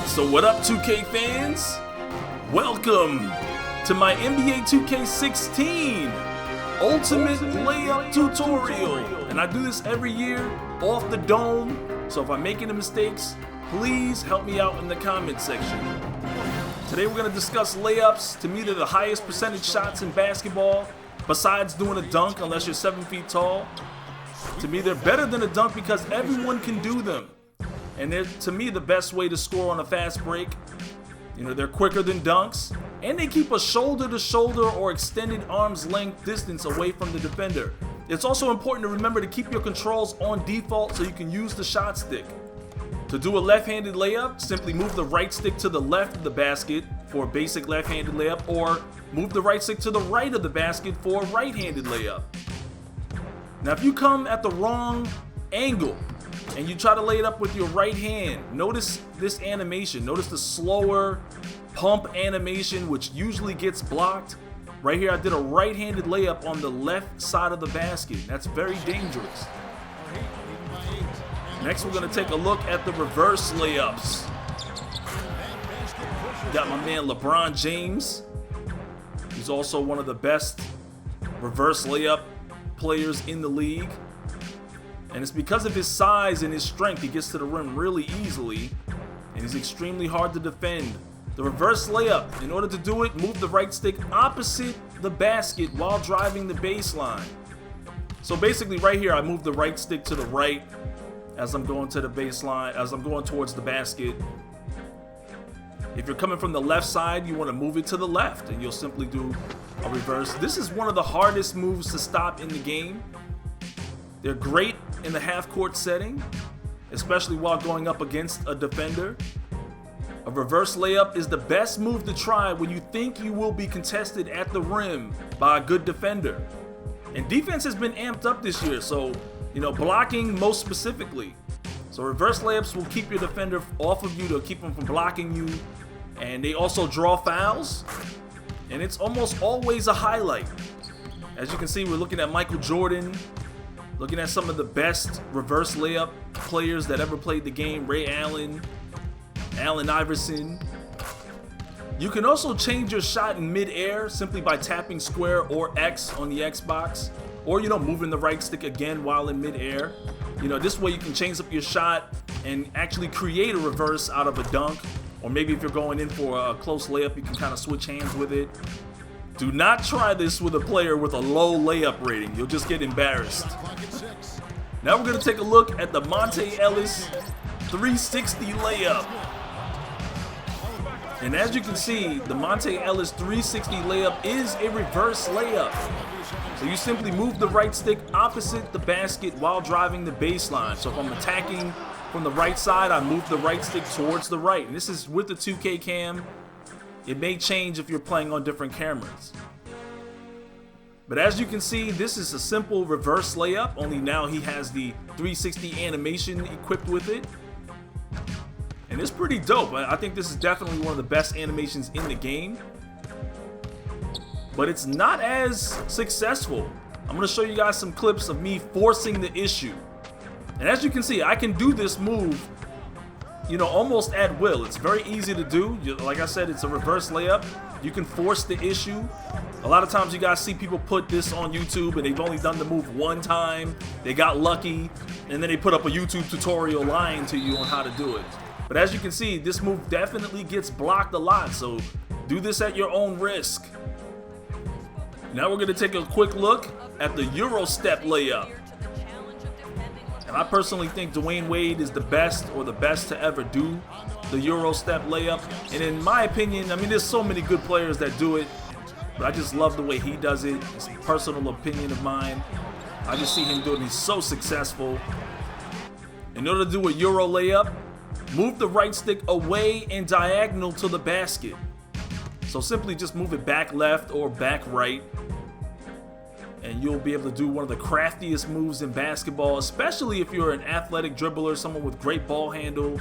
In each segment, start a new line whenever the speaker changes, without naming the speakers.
So what up, 2K fans? Welcome to my NBA 2K16 Ultimate Layup Tutorial. And I do this every year off the dome, so if I'm making the mistakes, please help me out in the comment section. Today we're going to discuss layups. To me, they're the highest percentage shots in basketball, besides doing a dunk unless you're 7 feet tall. To me, they're better than a dunk because everyone can do them. And they're, to me, the best way to score on a fast break. You know, they're quicker than dunks, and they keep a shoulder-to-shoulder or extended arm's length distance away from the defender. It's also important to remember to keep your controls on default so you can use the shot stick. To do a left-handed layup, simply move the right stick to the left of the basket for a basic left-handed layup, or move the right stick to the right of the basket for a right-handed layup. Now, if you come at the wrong angle and you try to lay it up with your right hand, notice this animation. Notice the slower pump animation, which usually gets blocked. Right here, I did a right-handed layup on the left side of the basket. That's very dangerous. Next, we're going to take a look at the reverse layups. Got my man LeBron James. He's also one of the best reverse layup players in the league. And it's because of his size and his strength, he gets to the rim really easily, and he's extremely hard to defend. The reverse layup, in order to do it, move the right stick opposite the basket while driving the baseline. So basically right here, I move the right stick to the right as I'm going to the baseline, as I'm going towards the basket. If you're coming from the left side, you want to move it to the left, and you'll simply do a reverse. This is one of the hardest moves to stop in the game. They're great in the half-court setting, especially while going up against a defender. A reverse layup is the best move to try when you think you will be contested at the rim by a good defender. And defense has been amped up this year, so, you know, blocking most specifically. So reverse layups will keep your defender off of you, to keep them from blocking you. And they also draw fouls, and it's almost always a highlight. As you can see, we're looking at Michael Jordan, looking at some of the best reverse layup players that ever played the game. Ray Allen, Allen Iverson. You can also change your shot in mid-air simply by tapping square or X on the Xbox, or, you know, moving the right stick again while in mid-air. You know, this way you can change up your shot and actually create a reverse out of a dunk. Or maybe if you're going in for a close layup, you can kind of switch hands with it. Do not try this with a player with a low layup rating. You'll just get embarrassed. Now we're going to take a look at the Monta Ellis 360 layup. And as you can see, the Monta Ellis 360 layup is a reverse layup. So you simply move the right stick opposite the basket while driving the baseline. So if I'm attacking from the right side, I move the right stick towards the right. And this is with the 2K cam. It may change if you're playing on different cameras. But as you can see, this is a simple reverse layup, only now he has the 360 animation equipped with it. And it's pretty dope. I think this is definitely one of the best animations in the game. But it's not as successful. I'm going to show you guys some clips of me forcing the issue. And as you can see, I can do this move, you know, almost at will. It's very easy to do. Like I said, it's a reverse layup. You can force the issue. A lot of times you guys see people put this on YouTube and they've only done the move one time. They got lucky, and then they put up a YouTube tutorial lying to you on how to do it. But as you can see, this move definitely gets blocked a lot, so do this at your own risk. Now we're going to take a quick look at the Euro step layup. And I personally think Dwayne Wade is the best, or the best to ever do the Euro step layup. And in my opinion, I mean, there's so many good players that do it, but I just love the way he does it. It's a personal opinion of mine. I just see him doing it. He's so successful. In order to do a Euro layup, move the right stick away and diagonal to the basket. So simply just move it back left or back right, and you'll be able to do one of the craftiest moves in basketball, especially if you're an athletic dribbler, someone with great ball handle.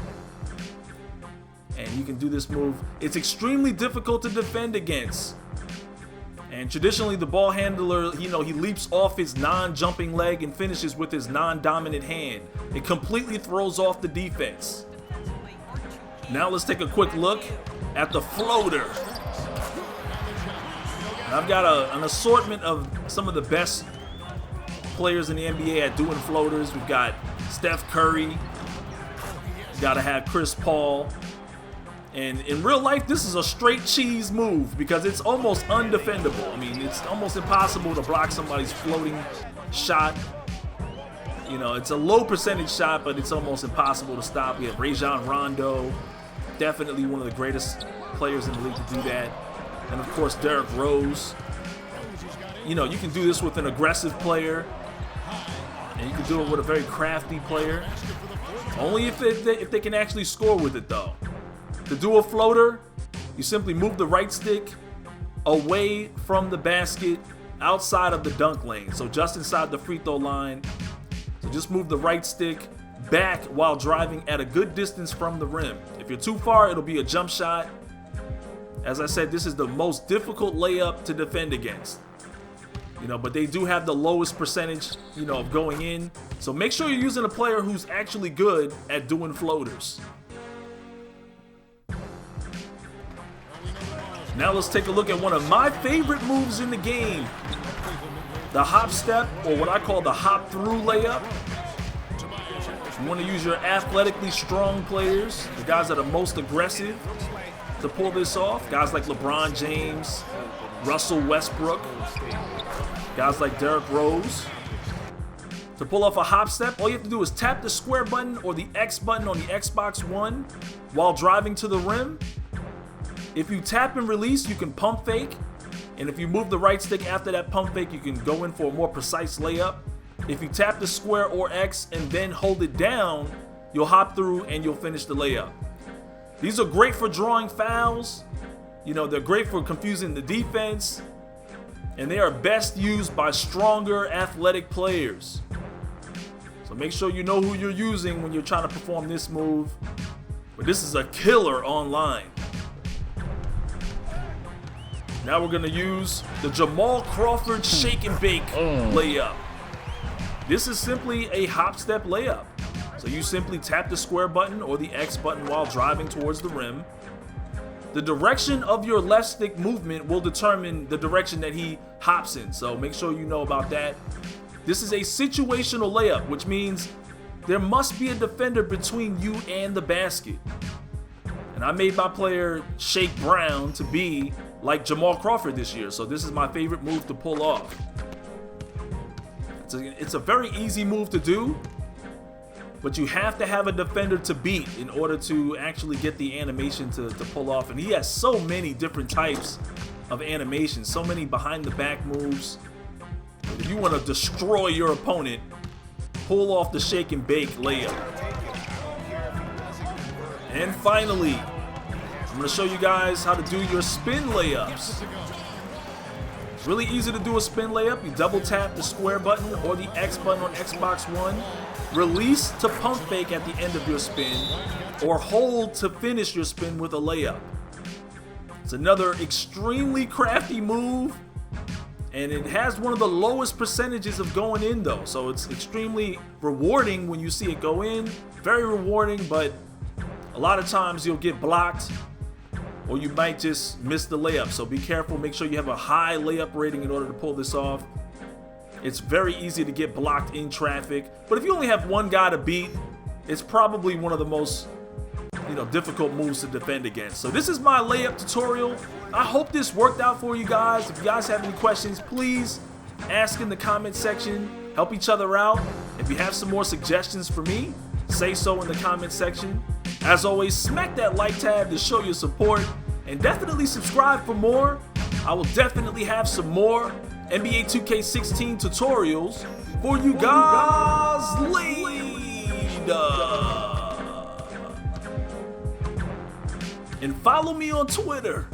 And you can do this move. It's extremely difficult to defend against. And traditionally, the ball handler, you know, he leaps off his non-jumping leg and finishes with his non-dominant hand. It completely throws off the defense. Now let's take a quick look at the floater. And I've got an assortment of some of the best players in the NBA at doing floaters. We've got Steph Curry. We've got to have Chris Paul. And in real life, this is a straight cheese move because it's almost undefendable. I mean, it's almost impossible to block somebody's floating shot. You know, it's a low percentage shot, but it's almost impossible to stop. We have Rajon Rondo, definitely one of the greatest players in the league to do that. And of course, Derrick Rose. You know, you can do this with an aggressive player, and you can do it with a very crafty player. Only if they can actually score with it, though. To do a floater, you simply move the right stick away from the basket, outside of the dunk lane, so just inside the free throw line. So just move the right stick back while driving at a good distance from the rim. If you're too far, it'll be a jump shot. As I said, this is the most difficult layup to defend against. You know, but they do have the lowest percentage, you know, of going in. So make sure you're using a player who's actually good at doing floaters. Now let's take a look at one of my favorite moves in the game. The hop step, or what I call the hop through layup. You want to use your athletically strong players, the guys that are most aggressive, to pull this off. Guys like LeBron James, Russell Westbrook, guys like Derrick Rose. To pull off a hop step, all you have to do is tap the square button or the X button on the Xbox One while driving to the rim. If you tap and release, you can pump fake. And if you move the right stick after that pump fake, you can go in for a more precise layup. If you tap the square or X and then hold it down, you'll hop through and you'll finish the layup. These are great for drawing fouls. You know, they're great for confusing the defense. And they are best used by stronger athletic players. So make sure you know who you're using when you're trying to perform this move. But this is a killer online. Now we're going to use the Jamal Crawford shake and bake layup. This is simply a hop step layup. So you simply tap the square button or the X button while driving towards the rim. The direction of your left stick movement will determine the direction that he hops in. So make sure you know about that. This is a situational layup, which means there must be a defender between you and the basket. And I made my player Shake Brown to be like Jamal Crawford this year, so this is my favorite move to pull off. It's a very easy move to do, but you have to have a defender to beat in order to actually get the animation to pull off. And he has so many different types of animations, so many behind the back moves. If you want to destroy your opponent, pull off the shake and bake layup. And finally, I'm going to show you guys how to do your spin layups. It's really easy to do a spin layup. You double tap the square button or the X button on Xbox One. Release to pump fake at the end of your spin, or hold to finish your spin with a layup. It's another extremely crafty move, and it has one of the lowest percentages of going in though. So it's extremely rewarding when you see it go in. Very rewarding, but a lot of times you'll get blocked, or you might just miss the layup. So be careful, make sure you have a high layup rating in order to pull this off. It's very easy to get blocked in traffic, but if you only have one guy to beat, it's probably one of the most, difficult moves to defend against. So this is my layup tutorial. I hope this worked out for you guys. If you guys have any questions, please ask in the comment section. Help each other out. If you have some more suggestions for me, say so in the comment section. As always, smack that like tab to show your support, and definitely subscribe for more. I will definitely have some more NBA 2K16 tutorials for you guys later. And follow me on Twitter